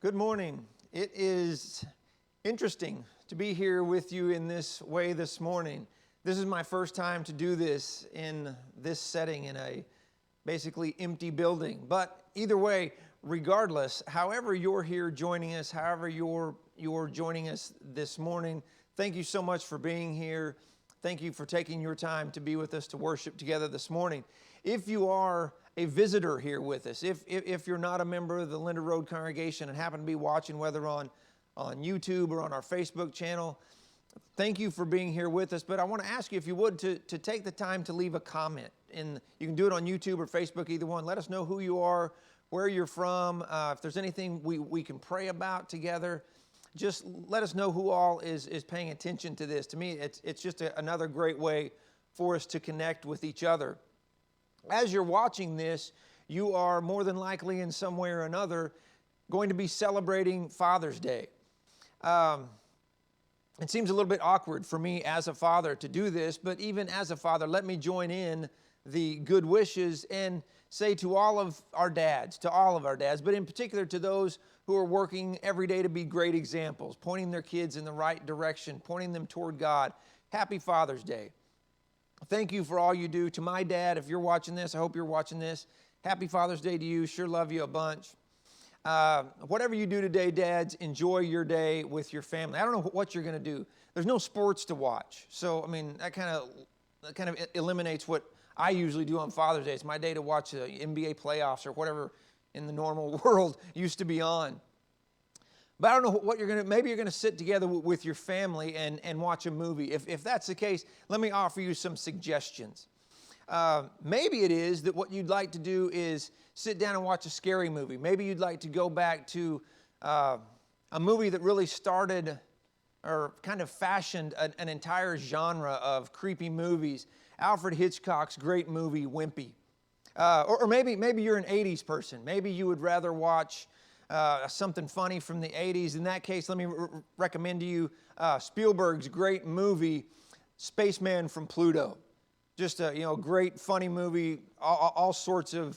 Good morning. It is interesting to be here with you in this way this morning. This is my first time to do this in this setting in a basically empty building. But either way, regardless, however you're here joining us, however you're joining us this morning, thank you so much for being here. Thank you for taking your time to be with us to worship together this morning. If you are a visitor here with us, if you're not a member of the Linda Road congregation and happen to be watching, whether on YouTube or on our Facebook channel, thank you for being here with us. But I want to ask you, if you would, to take the time to leave a comment. You can do it on YouTube or Facebook, either one. Let us know who you are, where you're from. If there's anything we can pray about together, just let us know who all is paying attention to this. To me, it's just another great way for us to connect with each other. As you're watching this, you are more than likely in some way or another going to be celebrating Father's Day. It seems a little bit awkward for me as a father to do this, but even as a father, let me join in the good wishes and say to all of our dads, but in particular to those who are working every day to be great examples, pointing their kids in the right direction, pointing them toward God. Happy Father's Day. Thank you for all you do. To my dad, if you're watching this, I hope you're watching this. Happy Father's Day to you. Sure love you a bunch. Whatever you do today, dads, enjoy your day with your family. I don't know what you're going to do. There's no sports to watch. So, I mean, that kind of eliminates what I usually do on Father's Day. It's my day to watch the NBA playoffs or whatever in the normal world used to be on. But I don't know what you're going to, maybe you're going to sit together with your family and watch a movie. If that's the case, let me offer you some suggestions. Maybe it is that what you'd like to do is sit down and watch a scary movie. Maybe you'd like to go back to a movie that really started or kind of fashioned an entire genre of creepy movies. Alfred Hitchcock's great movie, Wimpy. Or maybe you're an 80s person. Maybe you would rather watch something funny from the 80s. In that case, let me recommend to you Spielberg's great movie, Spaceman from Pluto. Just a great, funny movie, all sorts of,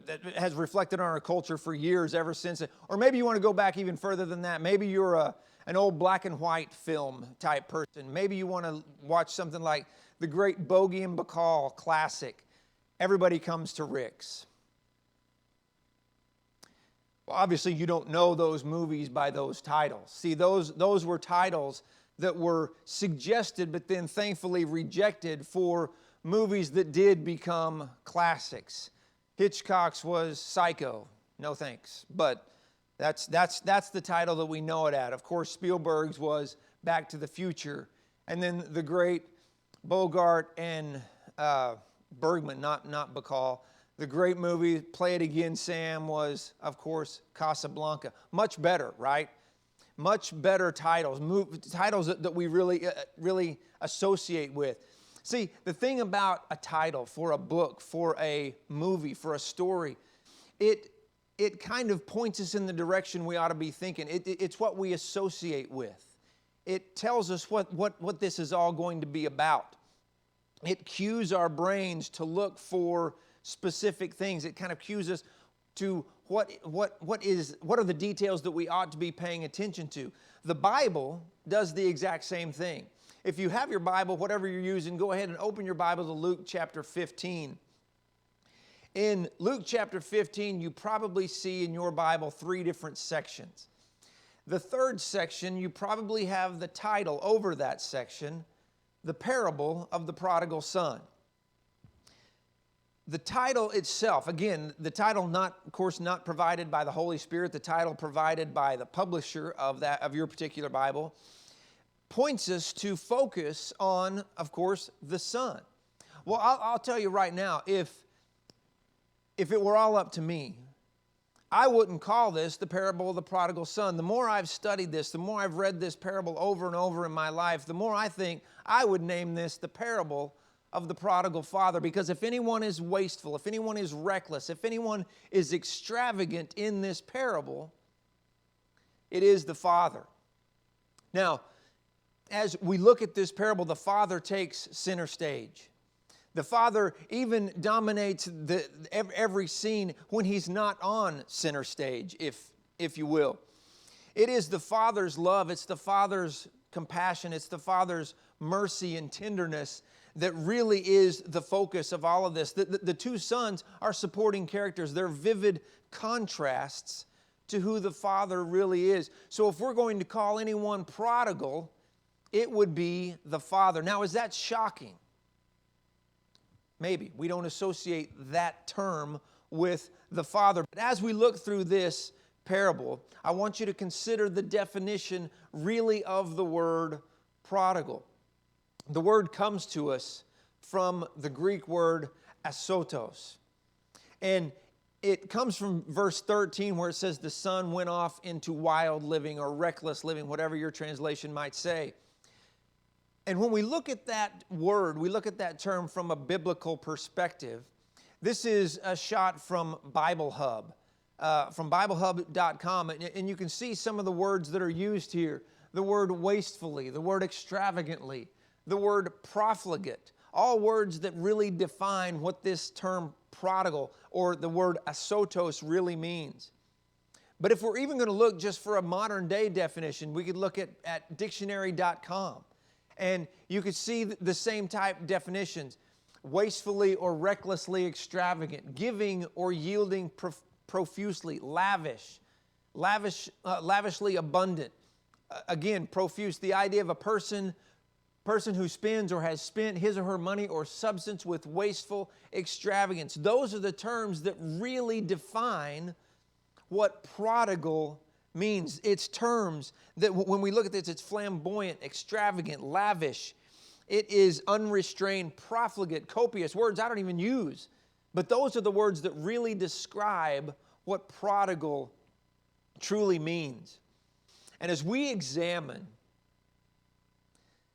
that has reflected on our culture for years ever since. Or maybe you want to go back even further than that. Maybe you're an old black and white film type person. Maybe you want to watch something like the great Bogey and Bacall classic, Everybody Comes to Rick's. Well, obviously, you don't know those movies by those titles. See, those were titles that were suggested, but then thankfully rejected for movies that did become classics. Hitchcock's was Psycho. No thanks. But that's the title that we know it at. Of course, Spielberg's was Back to the Future. And then the great Bogart and Bergman, not Bacall. The great movie, Play It Again, Sam, was, of course, Casablanca. Much better, right? Much better titles, titles that we really associate with. See, the thing about a title for a book, for a movie, for a story, it kind of points us in the direction we ought to be thinking. It's what we associate with. It tells us what this is all going to be about. It cues our brains to look for specific things. It kind of cues us to what are the details that we ought to be paying attention to. The Bible does the exact same thing. If you have your Bible, whatever you're using, go ahead and open your Bible to Luke chapter 15. In Luke chapter 15, you probably see in your Bible 3 different sections. The third section, you probably have the title over that section, The Parable of the Prodigal Son. The title itself, again, the title of course, not provided by the Holy Spirit, the title provided by the publisher of your particular Bible, points us to focus on, of course, the Son. Well, I'll tell you right now, if it were all up to me, I wouldn't call this the parable of the prodigal son. The more I've studied this, the more I've read this parable over and over in my life, the more I think I would name this the parable of the prodigal father. Because if anyone is wasteful, if anyone is reckless, if anyone is extravagant in this parable, it is the father. Now, as we look at this parable, the father takes center stage. The Father even dominates every scene when He's not on center stage, if you will. It is the Father's love, it's the Father's compassion, it's the Father's mercy and tenderness that really is the focus of all of this. The two sons are supporting characters. They're vivid contrasts to who the Father really is. So if we're going to call anyone prodigal, it would be the Father. Now, is that shocking? Maybe. We don't associate that term with the Father. But as we look through this parable, I want you to consider the definition really of the word prodigal. The word comes to us from the Greek word asotos. And it comes from verse 13 where it says the son went off into wild living or reckless living, whatever your translation might say. And when we look at that word, we look at that term from a biblical perspective. This is a shot from Bible Hub, from BibleHub.com. And you can see some of the words that are used here. The word wastefully, the word extravagantly, the word profligate. All words that really define what this term prodigal or the word asotos really means. But if we're even going to look just for a modern day definition, we could look at dictionary.com. And you could see the same type definitions. Wastefully or recklessly extravagant, giving or yielding profusely, lavishly abundant. Again, profuse, the idea of a person who spends or has spent his or her money or substance with wasteful extravagance. Those are the terms that really define what prodigal means. It's terms that when we look at this, it's flamboyant, extravagant, lavish. It is unrestrained, profligate, copious, words I don't even use. But those are the words that really describe what prodigal truly means. And as we examine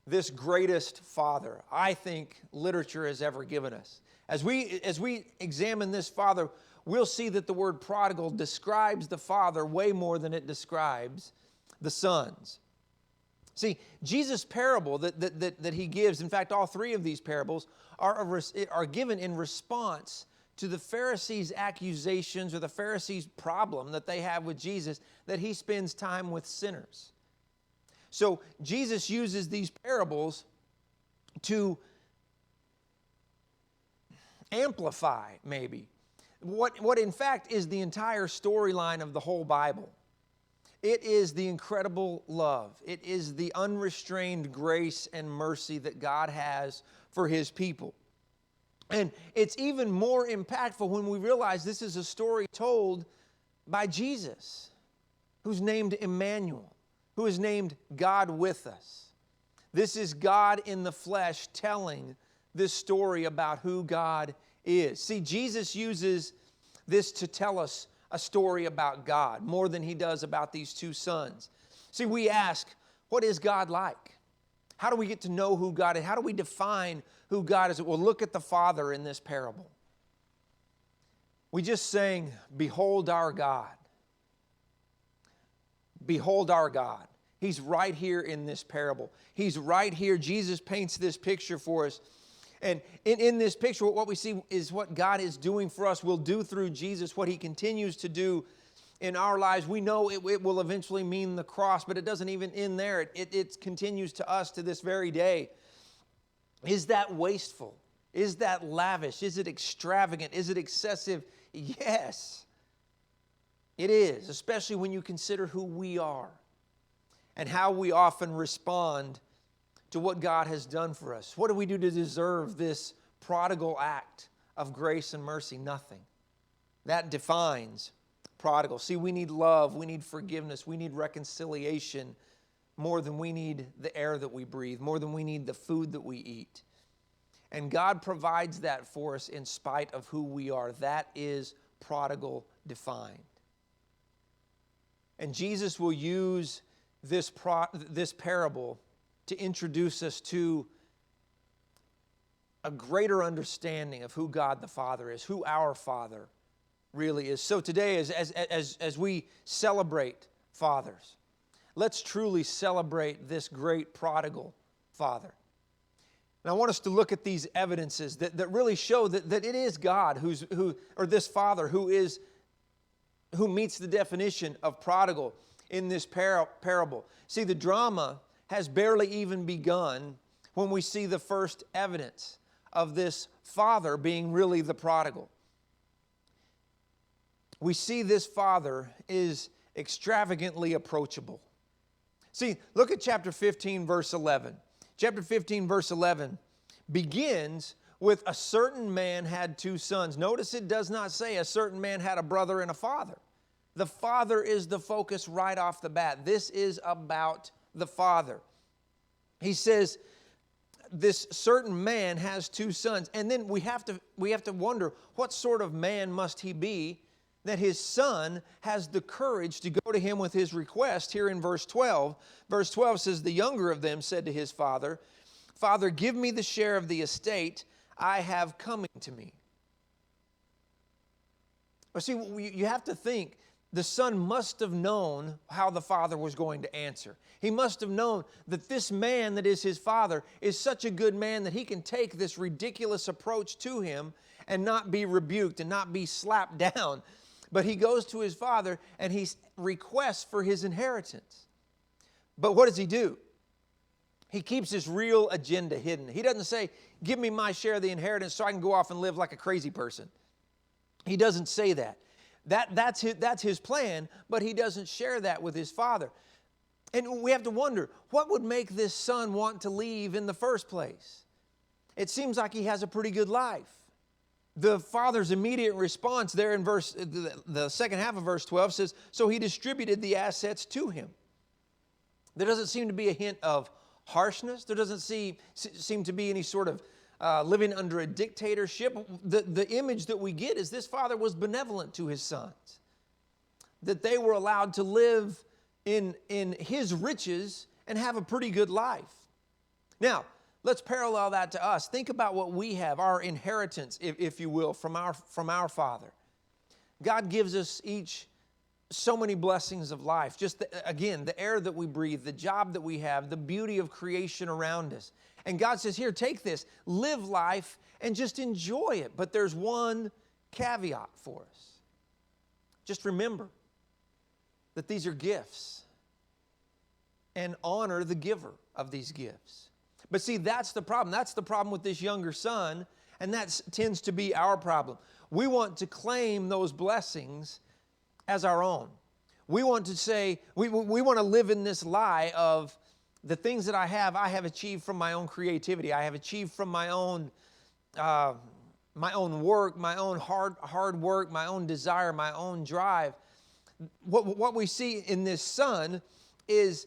this greatest Father I think literature has ever given us, as we examine this Father, we'll see that the word prodigal describes the Father way more than it describes the sons. See, Jesus' parable that He gives, in fact, all three of these parables are given in response to the Pharisees' accusations or the Pharisees' problem that they have with Jesus, that He spends time with sinners. So Jesus uses these parables to amplify, maybe, what in fact is the entire storyline of the whole Bible. It is the incredible love. It is the unrestrained grace and mercy that God has for His people. And it's even more impactful when we realize this is a story told by Jesus, who's named Emmanuel, who is named God with us. This is God in the flesh telling this story about who God is. See, Jesus uses this to tell us a story about God more than He does about these two sons. See, we ask, what is God like? How do we get to know who God is? How do we define who God is? Well, look at the Father in this parable. We just sang, "Behold our God." Behold our God. He's right here in this parable. He's right here. Jesus paints this picture for us. And in this picture, what we see is what God is doing for us, will do through Jesus, what He continues to do in our lives. We know it will eventually mean the cross, but it doesn't even end there. It continues to us to this very day. Is that wasteful? Is that lavish? Is it extravagant? Is it excessive? Yes, it is, especially when you consider who we are and how we often respond to what God has done for us. What do we do to deserve this prodigal act of grace and mercy? Nothing. That defines prodigal. See, we need love, we need forgiveness, we need reconciliation more than we need the air that we breathe, more than we need the food that we eat. And God provides that for us in spite of who we are. That is prodigal defined. And Jesus will use this parable to introduce us to a greater understanding of who God the Father is, who our Father really is. So today, as we celebrate fathers, let's truly celebrate this great prodigal Father. And I want us to look at these evidences that really show that it is God or this Father who meets the definition of prodigal in this parable. See, the drama has barely even begun when we see the first evidence of this father being really the prodigal. We see this father is extravagantly approachable. See, look at chapter 15, verse 11. Chapter 15, verse 11 begins with a certain man had two sons. Notice it does not say a certain man had a brother and a father. The father is the focus right off the bat. This is about the father. He says, this certain man has two sons. And then we have to wonder, what sort of man must he be that his son has the courage to go to him with his request here in verse 12. Verse 12 says, the younger of them said to his father, Father, give me the share of the estate I have coming to me. But see, you have to think, the son must have known how the father was going to answer. He must have known that this man that is his father is such a good man that he can take this ridiculous approach to him and not be rebuked and not be slapped down. But he goes to his father and he requests for his inheritance. But what does he do? He keeps his real agenda hidden. He doesn't say, give me my share of the inheritance so I can go off and live like a crazy person. He doesn't say that. That's his plan, but he doesn't share that with his father. And we have to wonder, what would make this son want to leave in the first place? It seems like he has a pretty good life. The father's immediate response there in the second half of verse 12 says, so he distributed the assets to him. There doesn't seem to be a hint of harshness. There doesn't seem to be any sort of living under a dictatorship. The image that we get is this father was benevolent to his sons, that they were allowed to live in his riches and have a pretty good life. Now, let's parallel that to us. Think about what we have, our inheritance, if you will, from our Father. God gives us each so many blessings of life. Just, again, the air that we breathe, the job that we have, the beauty of creation around us. And God says, here, take this, live life, and just enjoy it. But there's one caveat for us. Just remember that these are gifts, and honor the giver of these gifts. But see, that's the problem. That's the problem with this younger son, and that tends to be our problem. We want to claim those blessings as our own. We want to say, we want to live in this lie of the things that I have achieved from my own creativity. I have achieved from my own work, my own hard work, my own desire, my own drive. What we see in this son is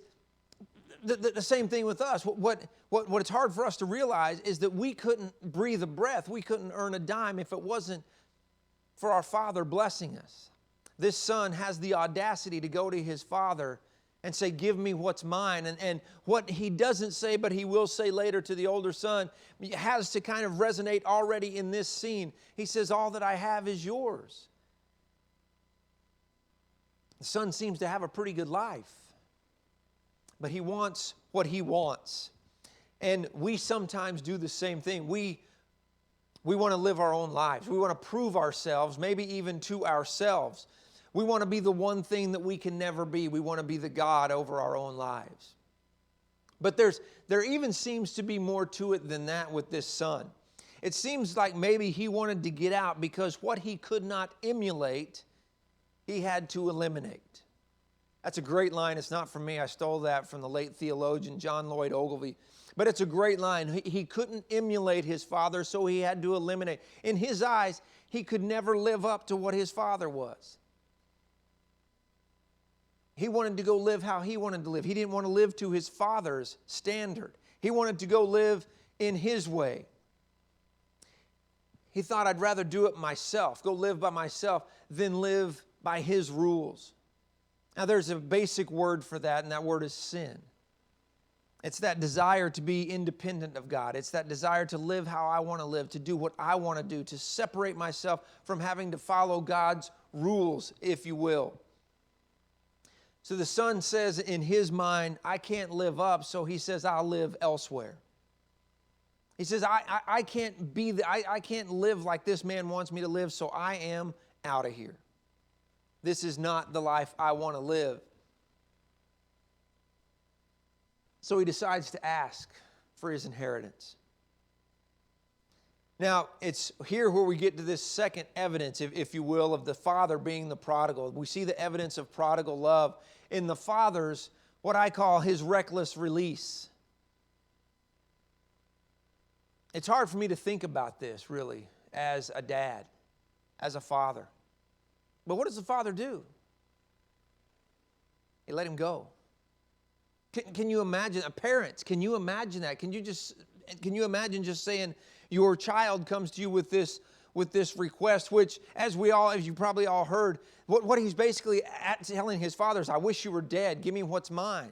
the same thing with us. What it's hard for us to realize is that we couldn't breathe a breath, we couldn't earn a dime if it wasn't for our Father blessing us. This son has the audacity to go to his father and say, give me what's mine. And what he doesn't say, but he will say later to the older son, has to kind of resonate already in this scene. He says, all that I have is yours. The son seems to have a pretty good life, but he wants what he wants. And we sometimes do the same thing. We want to live our own lives. We want to prove ourselves, maybe even to ourselves. We want to be the one thing that we can never be. We want to be the God over our own lives. But there even seems to be more to it than that with this son. It seems like maybe he wanted to get out because what he could not emulate, he had to eliminate. That's a great line. It's not from me. I stole that from the late theologian John Lloyd Ogilvie. But it's a great line. He couldn't emulate his father, so he had to eliminate. In his eyes, he could never live up to what his father was. He wanted to go live how he wanted to live. He didn't want to live to his father's standard. He wanted to go live in his way. He thought, I'd rather do it myself, go live by myself, than live by his rules. Now, there's a basic word for that, and that word is sin. It's that desire to be independent of God. It's that desire to live how I want to live, to do what I want to do, to separate myself from having to follow God's rules, if you will. So the son says in his mind, I can't live up, so he says, I'll live elsewhere. He says, I can't be, I can't live like this man wants me to live, so I am out of here. This is not the life I want to live. So he decides to ask for his inheritance. Now, it's here where we get to this second evidence, if you will, of the father being the prodigal. We see the evidence of prodigal love in the father's, what I call his reckless release. It's hard for me to think about this, really, as a dad, as a father. But what does the father do? He let him go. Can you imagine, parents, can you imagine that? Can you imagine just saying your child comes to you with this request, which, as you probably all heard, what he's basically telling his father is, I wish you were dead, give me what's mine.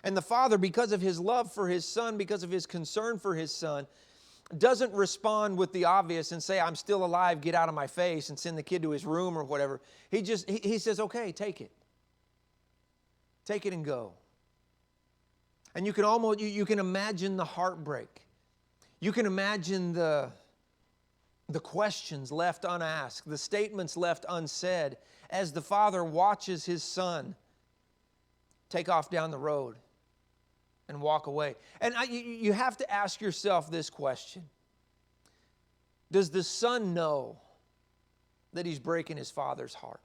And the father, because of his love for his son, because of his concern for his son, doesn't respond with the obvious and say, I'm still alive, get out of my face, and send the kid to his room or whatever. He says, okay, take it. Take it and go. And you can imagine the heartbreak. You can imagine the questions left unasked, the statements left unsaid, as the father watches his son take off down the road and walk away. And you have to ask yourself this question. Does the son know that he's breaking his father's heart?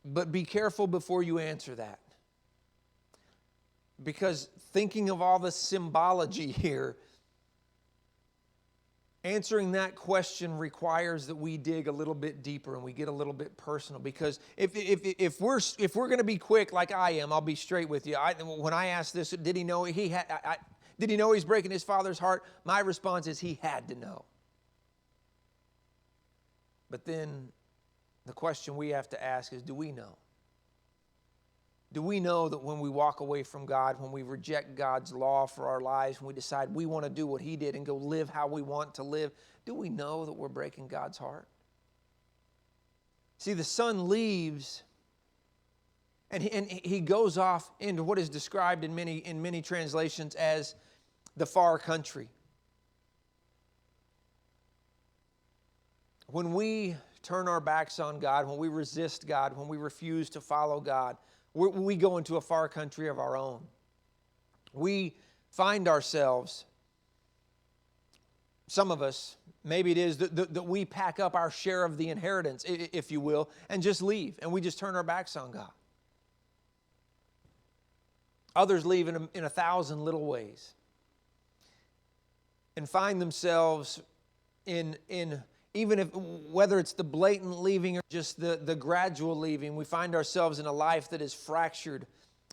But be careful before you answer that. Because thinking of all the symbology here, answering that question requires that we dig a little bit deeper and we get a little bit personal. Because if we're going to be quick like I am, I'll be straight with you. When I asked this, did he know he's breaking his father's heart? My response is he had to know. But then the question we have to ask is, do we know? Do we know that when we walk away from God, when we reject God's law for our lives, when we decide we want to do what He did and go live how we want to live, do we know that we're breaking God's heart? See, the son leaves and he goes off into what is described in many translations as the far country. When we turn our backs on God, when we resist God, when we refuse to follow God, we go into a far country of our own. We find ourselves, some of us, maybe it is that we pack up our share of the inheritance, if you will, and just leave, and we just turn our backs on God. Others leave in 1,000 little ways and find themselves in even if, whether it's the blatant leaving or just the gradual leaving, we find ourselves in a life that is fractured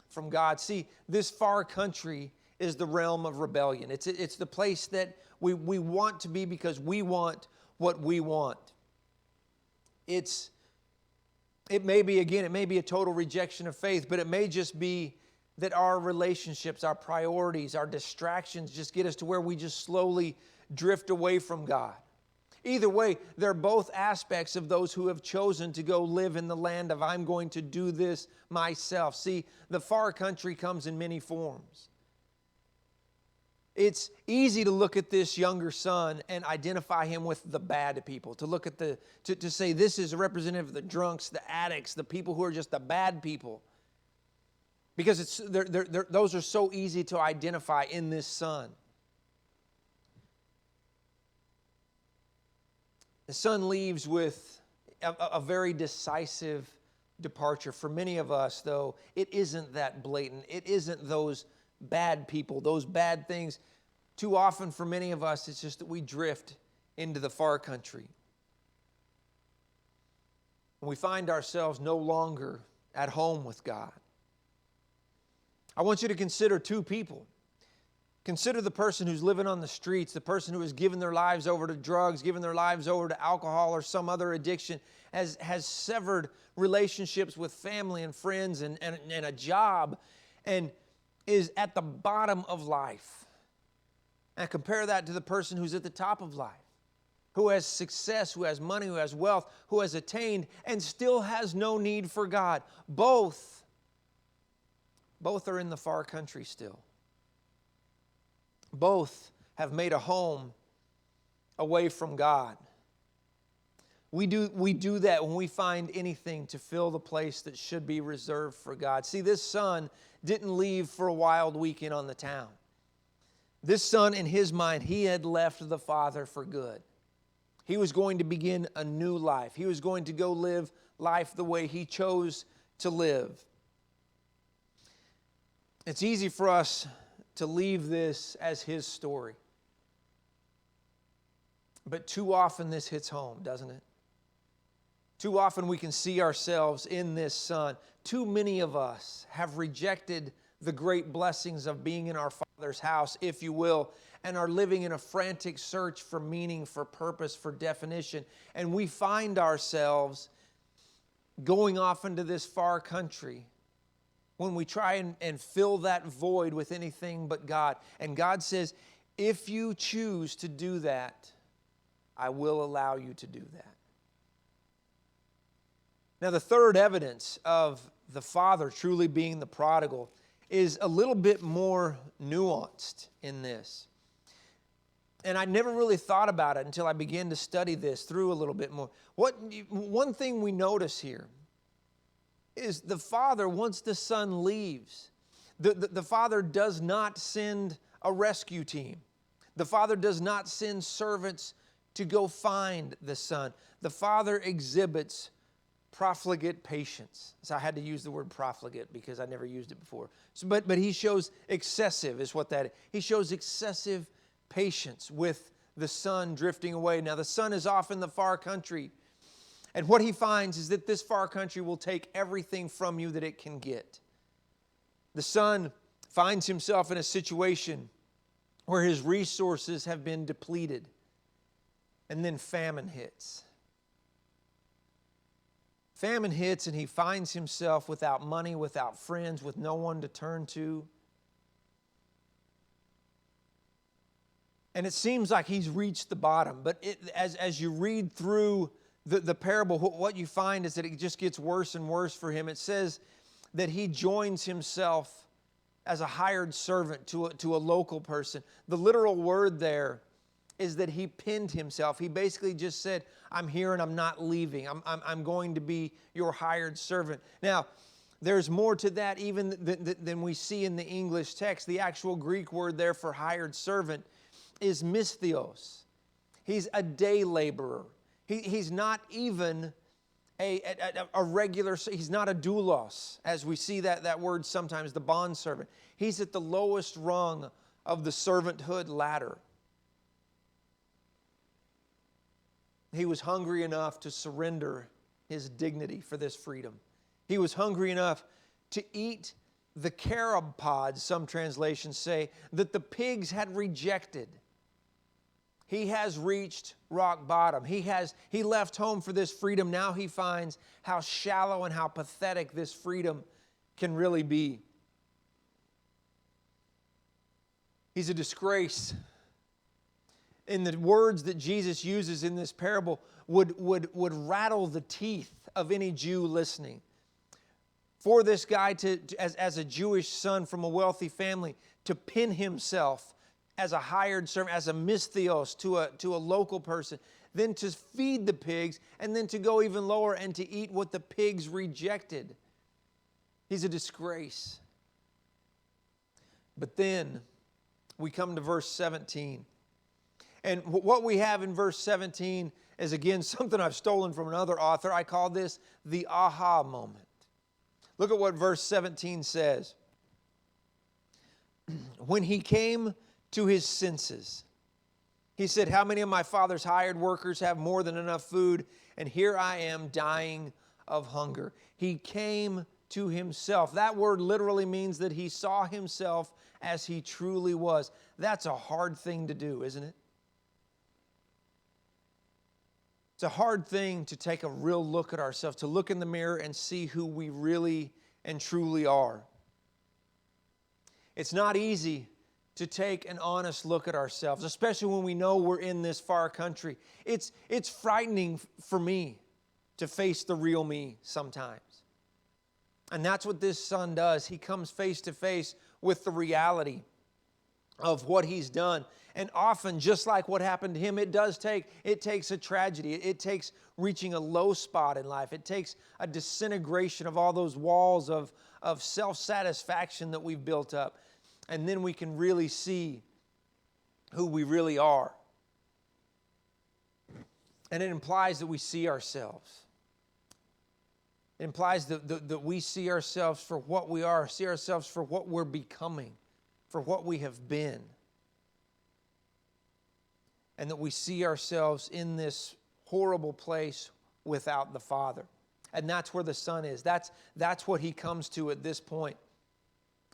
from God. See, this far country is the realm of rebellion. It's the place that we want to be because we want what we want. It may be a total rejection of faith, but it may just be that our relationships, our priorities, our distractions just get us to where we just slowly drift away from God. Either way, they're both aspects of those who have chosen to go live in the land of I'm going to do this myself. See, the far country comes in many forms. It's easy to look at this younger son and identify him with the bad people, to look at to say this is a representative of the drunks, the addicts, the people who are just the bad people. Because those are so easy to identify in this son. The son leaves with a very decisive departure. For many of us, though, it isn't that blatant. It isn't those bad people, those bad things. Too often for many of us, it's just that we drift into the far country. And we find ourselves no longer at home with God. I want you to consider two people. Consider the person who's living on the streets, the person who has given their lives over to drugs, given their lives over to alcohol or some other addiction, has severed relationships with family and friends and a job, and is at the bottom of life. And compare that to the person who's at the top of life, who has success, who has money, who has wealth, who has attained, and still has no need for God. Both are in the far country still. Both have made a home away from God. We do that when we find anything to fill the place that should be reserved for God. See, this son didn't leave for a wild weekend on the town. This son, in his mind, he had left the father for good. He was going to begin a new life. He was going to go live life the way he chose to live. It's easy for us to leave this as his story. But too often this hits home, doesn't it? Too often we can see ourselves in this son. Too many of us have rejected the great blessings of being in our Father's house, if you will, and are living in a frantic search for meaning, for purpose, for definition. And we find ourselves going off into this far country when we try and fill that void with anything but God. And God says, if you choose to do that, I will allow you to do that. Now, the third evidence of the father truly being the prodigal is a little bit more nuanced in this. And I never really thought about it until I began to study this through a little bit more. One thing we notice here is the father, once the son leaves, the father does not send a rescue team. The father does not send servants to go find the son. The father exhibits profligate patience. So I had to use the word profligate because I never used it before. But he shows excessive is what that is. He shows excessive patience with the son drifting away. Now the son is off in the far country. And what he finds is that this far country will take everything from you that it can get. The son finds himself in a situation where his resources have been depleted. And then famine hits. Famine hits and he finds himself without money, without friends, with no one to turn to. And it seems like he's reached the bottom. But as you read through the parable, what you find is that it just gets worse and worse for him. It says that he joins himself as a hired servant to a local person. The literal word there is that he pinned himself. He basically just said, I'm here and I'm not leaving. I'm going to be your hired servant. Now, there's more to that even than we see in the English text. The actual Greek word there for hired servant is misthios. He's a day laborer. He's not even a regular, he's not a doulos, as we see that word sometimes, the bondservant. He's at the lowest rung of the servanthood ladder. He was hungry enough to surrender his dignity for this freedom. He was hungry enough to eat the carob pods, some translations say, that the pigs had rejected. He has reached rock bottom. He left home for this freedom. Now he finds how shallow and how pathetic this freedom can really be. He's a disgrace. In the words that Jesus uses in this parable would rattle the teeth of any Jew listening. For this guy as a Jewish son from a wealthy family to pin himself as a hired servant, as a misthios to a local person, then to feed the pigs, and then to go even lower and to eat what the pigs rejected. He's a disgrace. But then we come to verse 17. And what we have in verse 17 is, again, something I've stolen from another author. I call this the aha moment. Look at what verse 17 says. When he came to his senses, he said, how many of my father's hired workers have more than enough food? And here I am dying of hunger. He came to himself. That word literally means that he saw himself as he truly was. That's a hard thing to do, isn't it? It's a hard thing to take a real look at ourselves, to look in the mirror and see who we really and truly are. It's not easy to take an honest look at ourselves, especially when we know we're in this far country. It's frightening for me to face the real me sometimes. And that's what this son does. He comes face to face with the reality of what he's done. And often, just like what happened to him, it takes a tragedy. It takes reaching a low spot in life. It takes a disintegration of all those walls of self-satisfaction that we've built up. And then we can really see who we really are. And it implies that we see ourselves. It implies that we see ourselves for what we are, see ourselves for what we're becoming, for what we have been. And that we see ourselves in this horrible place without the Father. And that's where the Son is. That's what he comes to at this point.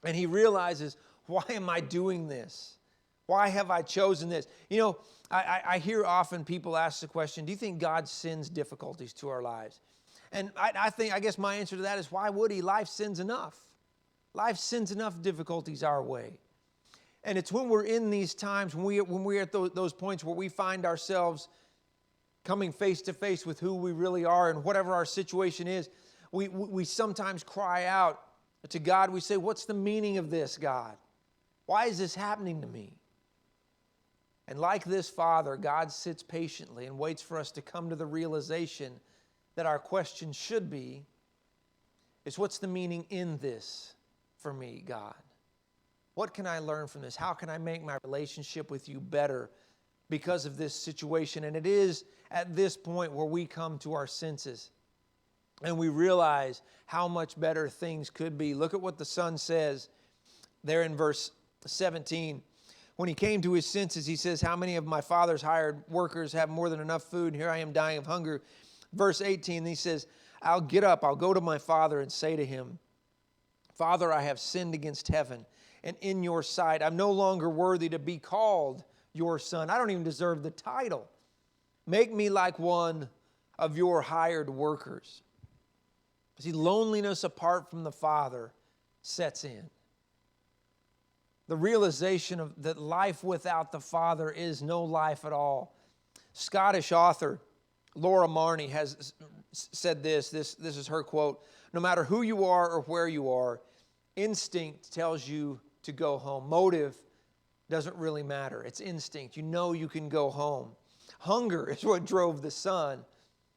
And he realizes, why am I doing this? Why have I chosen this? You know, I hear often people ask the question, do you think God sends difficulties to our lives? And I guess my answer to that is, why would he? Life sends enough. Life sends enough difficulties our way. And it's when we're in these times, when we're at those points where we find ourselves coming face to face with who we really are and whatever our situation is, we sometimes cry out to God. We say, what's the meaning of this, God? Why is this happening to me? And like this Father, God sits patiently and waits for us to come to the realization that our question should be, is what's the meaning in this for me, God? What can I learn from this? How can I make my relationship with you better because of this situation? And it is at this point where we come to our senses and we realize how much better things could be. Look at what the Son says there in verse 17. When he came to his senses, he says, how many of my father's hired workers have more than enough food? And here I am dying of hunger. Verse 18, he says, I'll get up, I'll go to my father and say to him, Father, I have sinned against heaven and in your sight. I'm no longer worthy to be called your son. I don't even deserve the title. Make me like one of your hired workers. See, loneliness apart from the Father sets in. The realization of that life without the Father is no life at all. Scottish author Laura Marnie has said this is her quote, no matter who you are or where you are, instinct tells you to go home. Motive doesn't really matter. It's instinct. You know you can go home. Hunger is what drove the Son.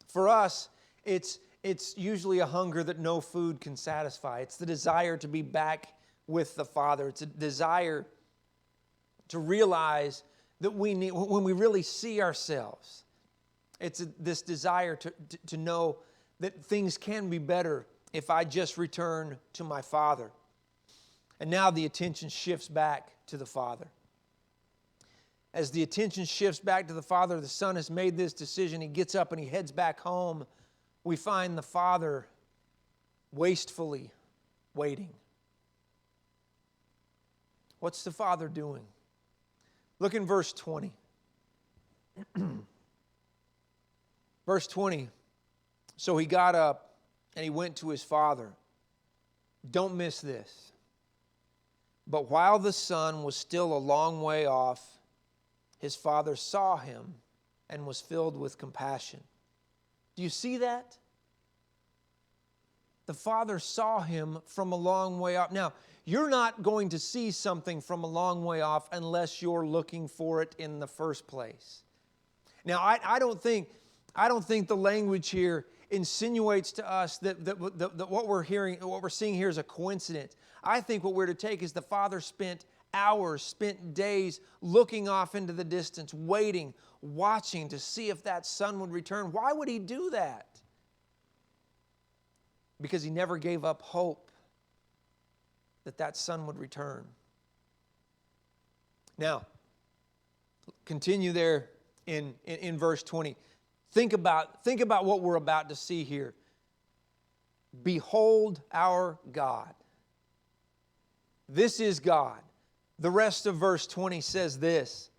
For us, it's usually a hunger that no food can satisfy. It's the desire to be back with the Father. It's a desire to realize that we need, when we really see ourselves, it's this desire to know that things can be better if I just return to my Father. And now the attention shifts back to the Father. As the attention shifts back to the Father, the Son has made this decision. He gets up and he heads back home. We find the Father wastefully waiting. What's the Father doing? Look in verse 20. Verse 20, so he got up and he went to his father. Don't miss this. But while the son was still a long way off, his father saw him and was filled with compassion. Do you see that? The Father saw him from a long way off. Now, you're not going to see something from a long way off unless you're looking for it in the first place. Now, I don't think the language here insinuates to us that what we're hearing, what we're seeing here is a coincidence. I think what we're to take is the Father spent hours, spent days looking off into the distance, waiting, watching to see if that son would return. Why would he do that? Because he never gave up hope that son would return. Now, continue there in verse 20. Think about what we're about to see here. Behold our God. This is God. The rest of verse 20 says this.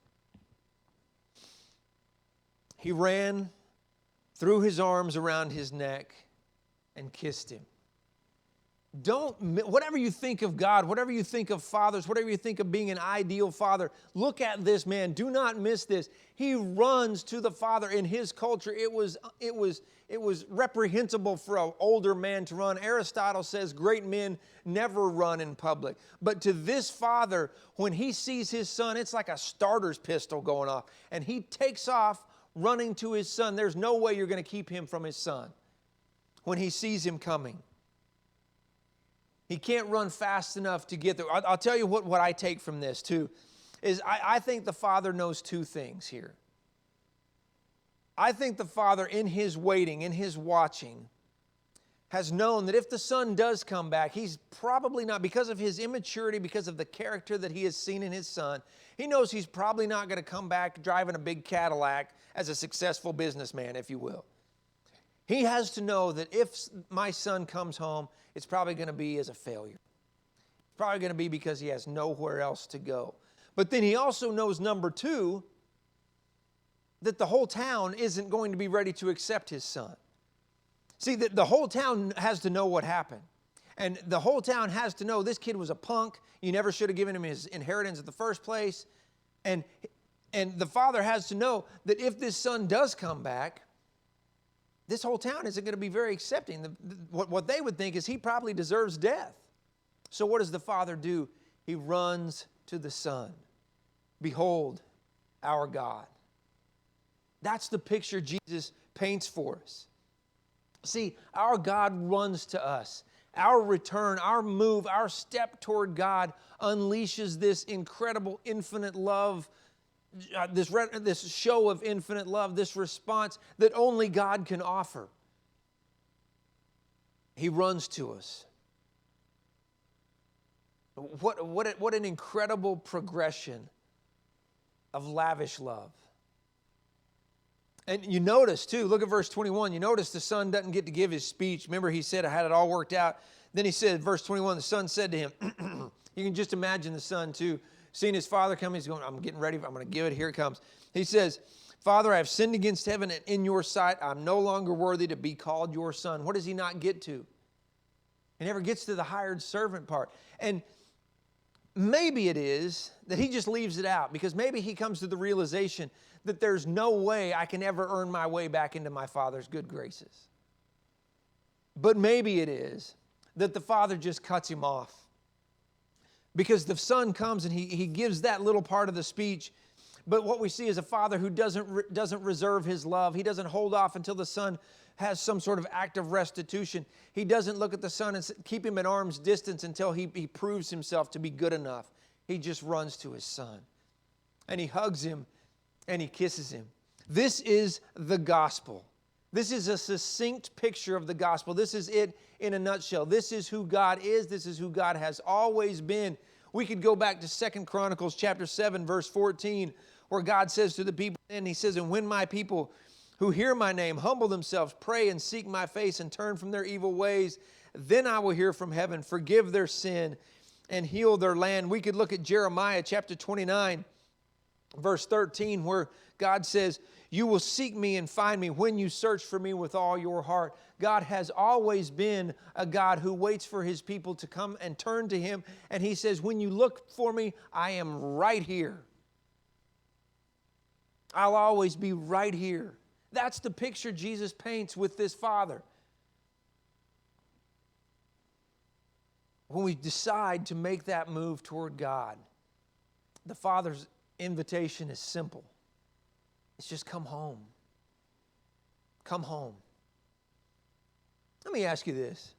He ran, threw his arms around his neck, and kissed him. Whatever you think of God, whatever you think of fathers, whatever you think of being an ideal father, look at this man. Do not miss this. He runs to the Father. In his culture, it was reprehensible for an older man to run. Aristotle says great men never run in public. But to this father, when he sees his son, it's like a starter's pistol going off. And he takes off running to his son. There's no way you're going to keep him from his son when he sees him coming. He can't run fast enough to get there. I'll tell you what I take from this too, is I think the Father knows two things here. I think the Father, in His waiting, in His watching, has known that if the Son does come back, He's probably not, because of His immaturity, because of the character that He has seen in His Son, He knows He's probably not going to come back driving a big Cadillac as a successful businessman, if you will. He has to know that if my son comes home, it's probably going to be as a failure. It's probably going to be because he has nowhere else to go. But then he also knows, number two, that the whole town isn't going to be ready to accept his son. See, the whole town has to know what happened. And the whole town has to know this kid was a punk. You never should have given him his inheritance in the first place. And the father has to know that if this son does come back, this whole town isn't going to be very accepting. What they would think is he probably deserves death. So what does the Father do? He runs to the Son. Behold, our God. That's the picture Jesus paints for us. See, our God runs to us. Our return, our move, our step toward God unleashes this incredible infinite love, this show of infinite love, this response that only God can offer. He runs to us. What an incredible progression of lavish love. And you notice too, look at verse 21. You notice the son doesn't get to give his speech. Remember, he said, I had it all worked out. Then he said, verse 21, the son said to him, you can just imagine the son too, seeing his father come, he's going, I'm getting ready, I'm going to give it, here it comes. He says, Father, I have sinned against heaven and in your sight. I'm no longer worthy to be called your son. What does he not get to? He never gets to the hired servant part. And maybe it is that he just leaves it out, because maybe he comes to the realization that there's no way I can ever earn my way back into my Father's good graces. But maybe it is that the Father just cuts him off. Because the son comes and he gives that little part of the speech. But what we see is a father who doesn't reserve his love. He doesn't hold off until the son has some sort of act of restitution. He doesn't look at the son and keep him at arm's distance until he proves himself to be good enough. He just runs to his son. And he hugs him and he kisses him. This is the gospel. This is a succinct picture of the gospel. This is it in a nutshell. This is who God is. This is who God has always been. We could go back to 2 Chronicles chapter 7, verse 14, where God says to the people, and He says, and when my people who hear my name humble themselves, pray and seek my face and turn from their evil ways, then I will hear from heaven, forgive their sin and heal their land. We could look at Jeremiah chapter 29, verse 13, where God says, you will seek me and find me when you search for me with all your heart. God has always been a God who waits for His people to come and turn to Him. And He says, when you look for me, I am right here. I'll always be right here. That's the picture Jesus paints with this Father. When we decide to make that move toward God, the Father's invitation is simple. It's just come home. Come home. Let me ask you this.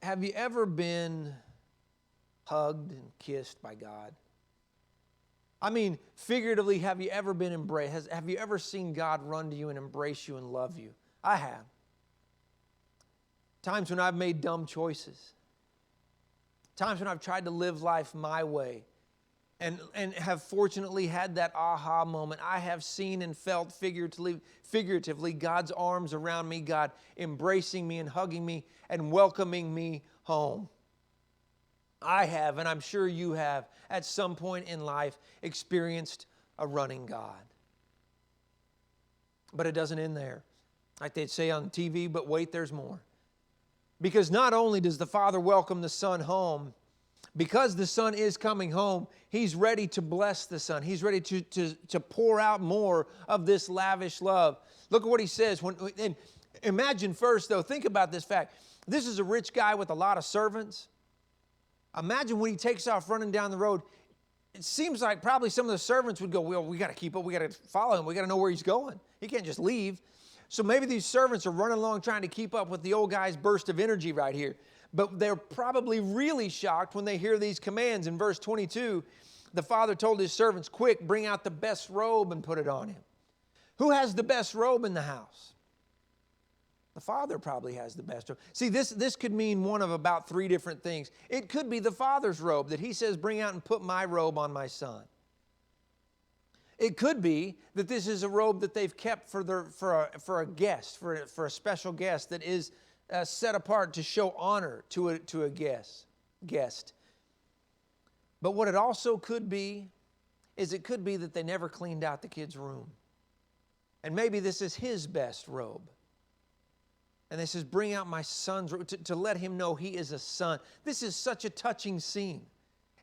Have you ever been hugged and kissed by God? I mean, figuratively, have you ever been embraced? Have you ever seen God run to you and embrace you and love you? I have. Times when I've made dumb choices. Times when I've tried to live life my way. And have fortunately had that aha moment. I have seen and felt figuratively God's arms around me, God embracing me and hugging me and welcoming me home. I have, and I'm sure you have, at some point in life, experienced a running God. But it doesn't end there. Like they'd say on TV, but wait, there's more. Because not only does the Father welcome the Son home, because the Son is coming home, He's ready to bless the Son. He's ready to pour out more of this lavish love. Look at what He says. And imagine first, though, think about this fact. This is a rich guy with a lot of servants. Imagine when He takes off running down the road. It seems like probably some of the servants would go, well, we got to keep up. We got to follow him. We got to know where he's going. He can't just leave. So maybe these servants are running along trying to keep up with the old guy's burst of energy right here. But they're probably really shocked when they hear these commands. In verse 22, the Father told His servants, quick, bring out the best robe and put it on him. Who has the best robe in the house? The Father probably has the best robe. See, this could mean one of about 3 different things. It could be the Father's robe that He says, bring out and put my robe on my Son. It could be that this is a robe that they've kept for a guest, for a special guest that is set apart to show honor to a guest. But what it also could be is it could be that they never cleaned out the kid's room. And maybe this is his best robe. And they says, bring out my son's robe to let him know he is a son. This is such a touching scene.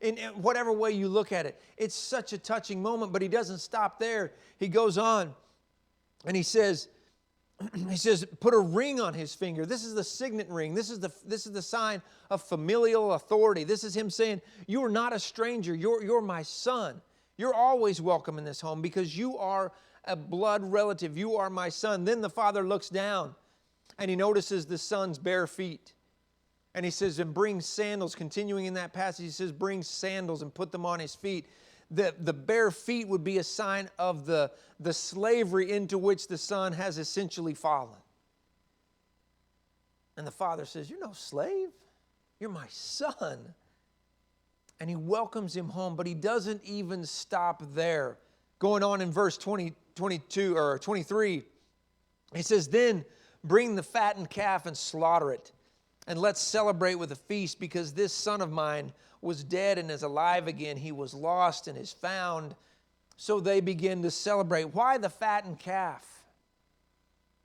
In whatever way you look at it, it's such a touching moment, but He doesn't stop there. He goes on and he says, put a ring on his finger. This is the signet ring. This is the sign of familial authority. This is Him saying, you are not a stranger. You're my son. You're always welcome in this home because you are a blood relative. You are my son. Then the Father looks down and He notices the Son's bare feet. And He says, and bring sandals. Continuing in that passage, He says, bring sandals and put them on his feet. The bare feet would be a sign of the slavery into which the Son has essentially fallen. And the Father says, you're no slave. You're my son. And He welcomes him home, but He doesn't even stop there. Going on in verse 22 or 23, He says, then bring the fattened calf and slaughter it. And let's celebrate with a feast because this son of mine was dead and is alive again. He was lost and is found. So they begin to celebrate. Why the fattened calf?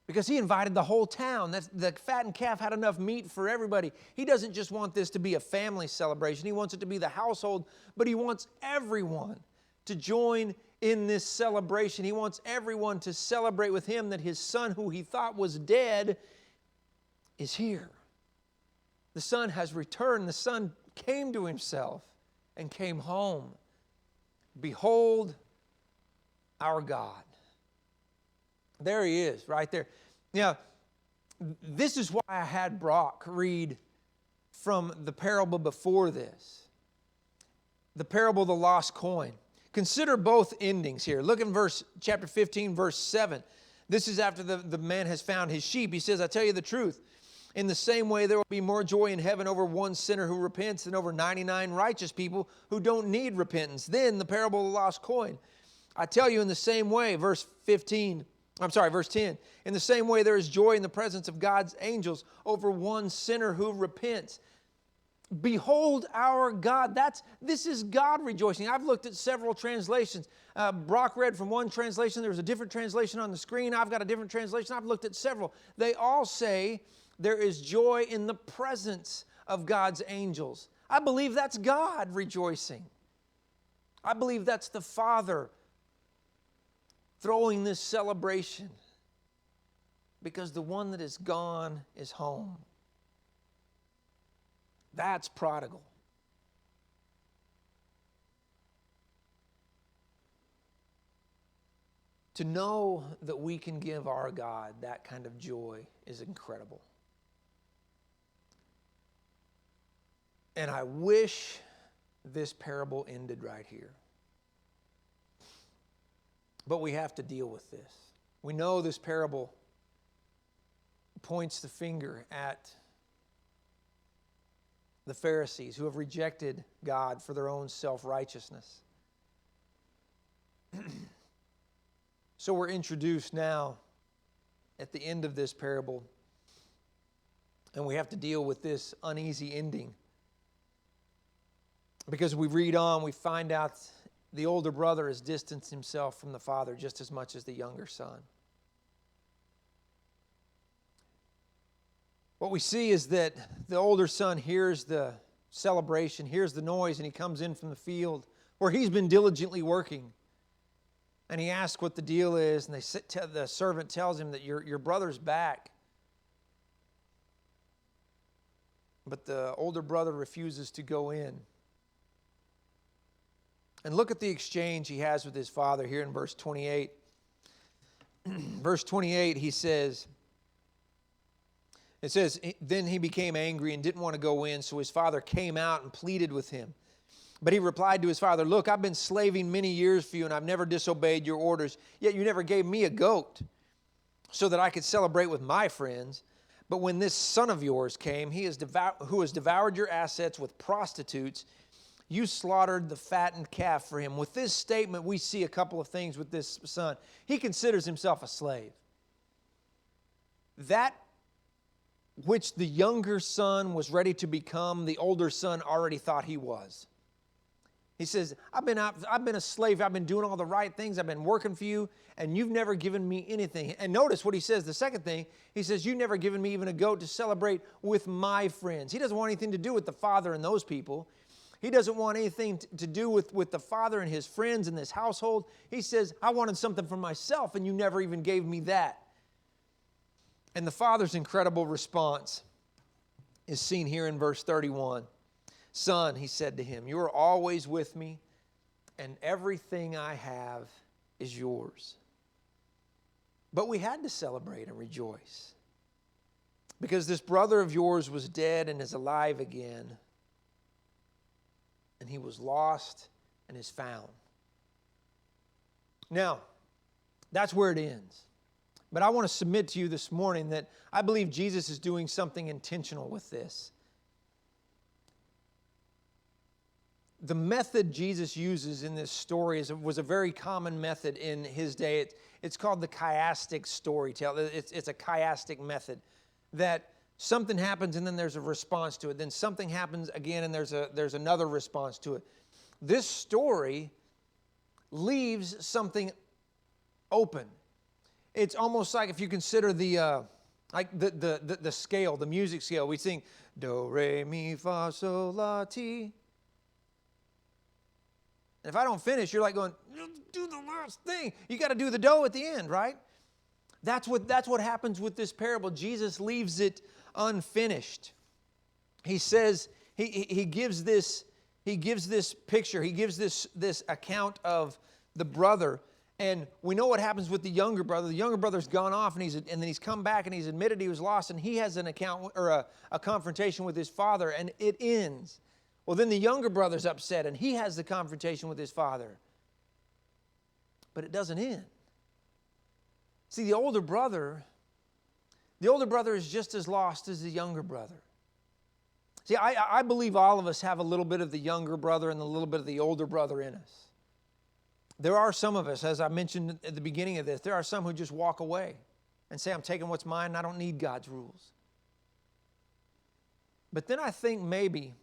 Because He invited the whole town. The fattened calf had enough meat for everybody. He doesn't just want this to be a family celebration. He wants it to be the household, but He wants everyone to join in this celebration. He wants everyone to celebrate with Him that His son, who He thought was dead, is here. The Son has returned. The Son came to Himself and came home. Behold our God. There He is, right there. Now, this is why I had Brock read from the parable before this. The parable of the lost coin. Consider both endings here. Look in chapter 15, verse 7. This is after the man has found his sheep. He says, I tell you the truth. In the same way, there will be more joy in heaven over one sinner who repents than over 99 righteous people who don't need repentance. Then the parable of the lost coin. I tell you in the same way, verse 10. In the same way, there is joy in the presence of God's angels over one sinner who repents. Behold our God. This is God rejoicing. I've looked at several translations. Brock read from one translation. There was a different translation on the screen. I've got a different translation. I've looked at several. They all say there is joy in the presence of God's angels. I believe that's God rejoicing. I believe that's the Father throwing this celebration because the one that is gone is home. That's prodigal. To know that we can give our God that kind of joy is incredible. And I wish this parable ended right here. But we have to deal with this. We know this parable points the finger at the Pharisees who have rejected God for their own self-righteousness. So we're introduced now at the end of this parable, and we have to deal with this uneasy ending. Because we read on, we find out the older brother has distanced himself from the father just as much as the younger son. What we see is that the older son hears the celebration, hears the noise, and he comes in from the field where he's been diligently working. And he asks what the deal is, and the servant tells him that your brother's back. But the older brother refuses to go in. And look at the exchange he has with his father here in verse 28. Verse 28, it says, then he became angry and didn't want to go in, so his father came out and pleaded with him. But he replied to his father, look, I've been slaving many years for you, and I've never disobeyed your orders, yet you never gave me a goat so that I could celebrate with my friends. But when this son of yours came, who has devoured your assets with prostitutes, you slaughtered the fattened calf for him. With this statement, we see a couple of things with this son. He considers himself a slave. That which the younger son was ready to become, the older son already thought he was. He says, I've been a slave. I've been doing all the right things. I've been working for you, and you've never given me anything. And notice what he says, the second thing. He says, you've never given me even a goat to celebrate with my friends. He doesn't want anything to do with the father and those people. He doesn't want anything to do with the father and his friends in this household. He says, I wanted something for myself, and you never even gave me that. And the father's incredible response is seen here in verse 31. Son, he said to him, you are always with me, and everything I have is yours. But we had to celebrate and rejoice, because this brother of yours was dead and is alive again, and he was lost and is found. Now, that's where it ends. But I want to submit to you this morning that I believe Jesus is doing something intentional with this. The method Jesus uses in this story was a very common method in his day. It's called the chiastic storytelling. It's a chiastic method, that something happens and then there's a response to it. Then something happens again and there's another response to it. This story leaves something open. It's almost like if you consider the scale, the music scale. We sing do, re, mi, fa, sol, la, ti. And if I don't finish, you're like going, do the last thing. You got to do the do at the end, right? That's what happens with this parable. Jesus leaves it unfinished. He says, he gives this picture, he gives this account of the brother. And we know what happens with the younger brother. The younger brother's gone off, and then he's come back, and he's admitted he was lost, and he has an account or a confrontation with his father, and it ends. Well, then the younger brother's upset, and he has the confrontation with his father. But it doesn't end. See, the older brother is just as lost as the younger brother. See, I believe all of us have a little bit of the younger brother and a little bit of the older brother in us. There are some of us, as I mentioned at the beginning of this, there are some who just walk away and say, I'm taking what's mine and I don't need God's rules. But then I think maybe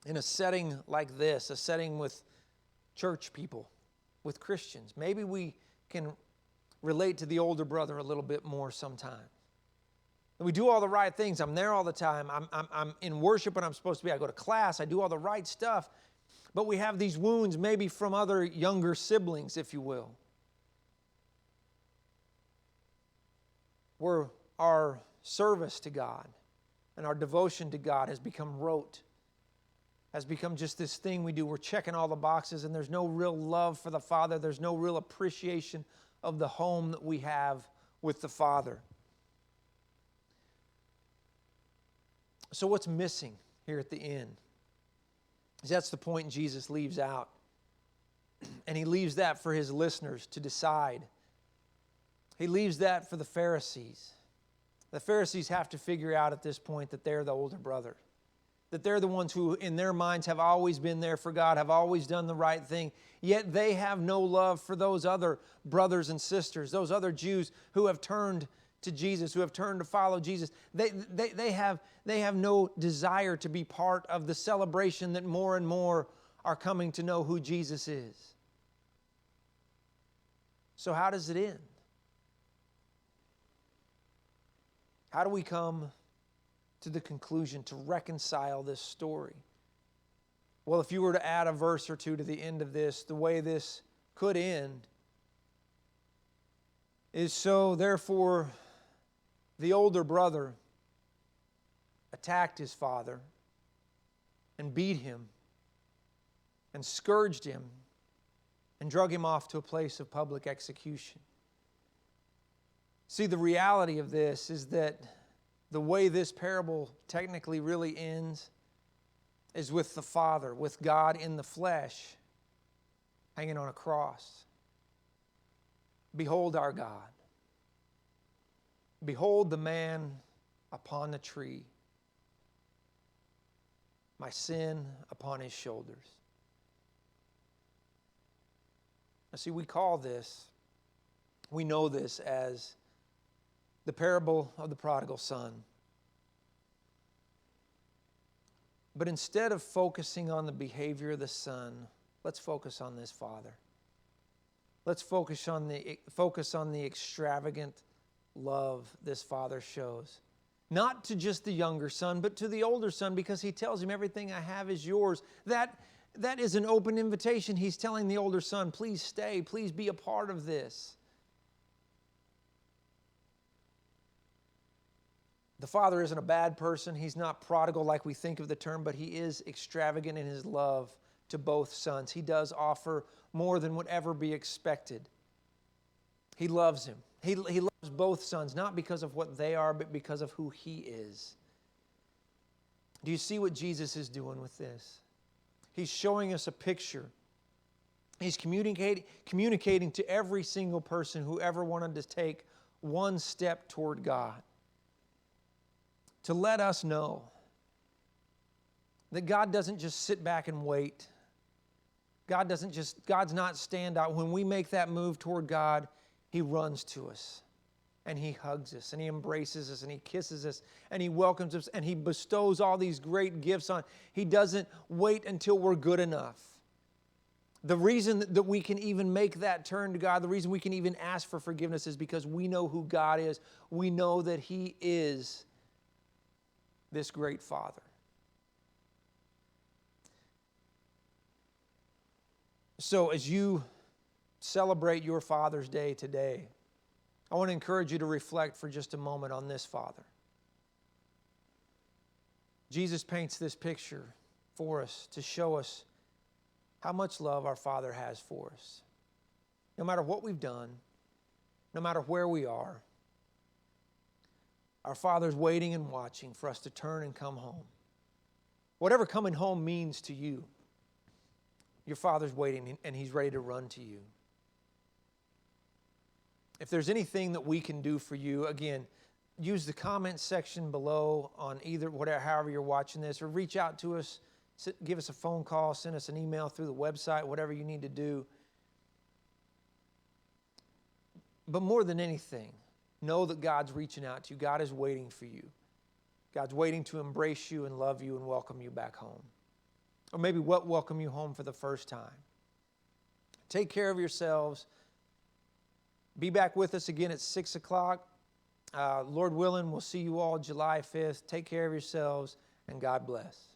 in a setting like this, a setting with church people, with Christians, maybe we can relate to the older brother a little bit more sometimes. We do all the right things. I'm there all the time. I'm in worship when I'm supposed to be. I go to class. I do all the right stuff. But we have these wounds maybe from other younger siblings, if you will, where our service to God and our devotion to God has become rote, has become just this thing we do. We're checking all the boxes, and there's no real love for the Father. There's no real appreciation of the home that we have with the Father. So what's missing here at the end? That's the point Jesus leaves out. And he leaves that for his listeners to decide. He leaves that for the Pharisees. The Pharisees have to figure out at this point that they're the older brother. That they're the ones who, in their minds, have always been there for God, have always done the right thing. Yet they have no love for those other brothers and sisters, those other Jews who have turned to Jesus, who have turned to follow Jesus. They have no desire to be part of the celebration that more and more are coming to know who Jesus is. So how does it end? How do we come to the conclusion, to reconcile this story? Well, if you were to add a verse or two to the end of this, the way this could end is, so therefore the older brother attacked his father and beat him and scourged him and drug him off to a place of public execution. See, the reality of this is that the way this parable technically really ends is with the Father, with God in the flesh, hanging on a cross. Behold our God. Behold the man upon the tree. My sin upon his shoulders. Now see, we know this as the parable of the prodigal son. But instead of focusing on the behavior of the son, let's focus on this father. Let's focus on the extravagant love this father shows. Not to just the younger son, but to the older son, because he tells him, everything I have is yours. That is an open invitation. He's telling the older son, please stay, please be a part of this. The father isn't a bad person. He's not prodigal like we think of the term, but he is extravagant in his love to both sons. He does offer more than would ever be expected. He loves him. He loves both sons, not because of what they are, but because of who he is. Do you see what Jesus is doing with this? He's showing us a picture. He's communicating to every single person who ever wanted to take one step toward God, to let us know that God doesn't just sit back and wait. God's not stand out. When we make that move toward God, He runs to us and He hugs us and He embraces us and He kisses us and He welcomes us and He bestows all these great gifts on. He doesn't wait until we're good enough. The reason that we can even make that turn to God, the reason we can even ask for forgiveness is because we know who God is. We know that He is this great Father. So as you celebrate your Father's Day today, I want to encourage you to reflect for just a moment on this Father. Jesus paints this picture for us to show us how much love our Father has for us. No matter what we've done, no matter where we are, our Father's waiting and watching for us to turn and come home. Whatever coming home means to you, your Father's waiting and He's ready to run to you. If there's anything that we can do for you, again, use the comment section below on however you're watching this, or reach out to us, give us a phone call, send us an email through the website, whatever you need to do. But more than anything, know that God's reaching out to you. God is waiting for you. God's waiting to embrace you and love you and welcome you back home. Or maybe welcome you home for the first time. Take care of yourselves. Be back with us again at 6 o'clock. Lord willing, we'll see you all July 5th. Take care of yourselves, and God bless.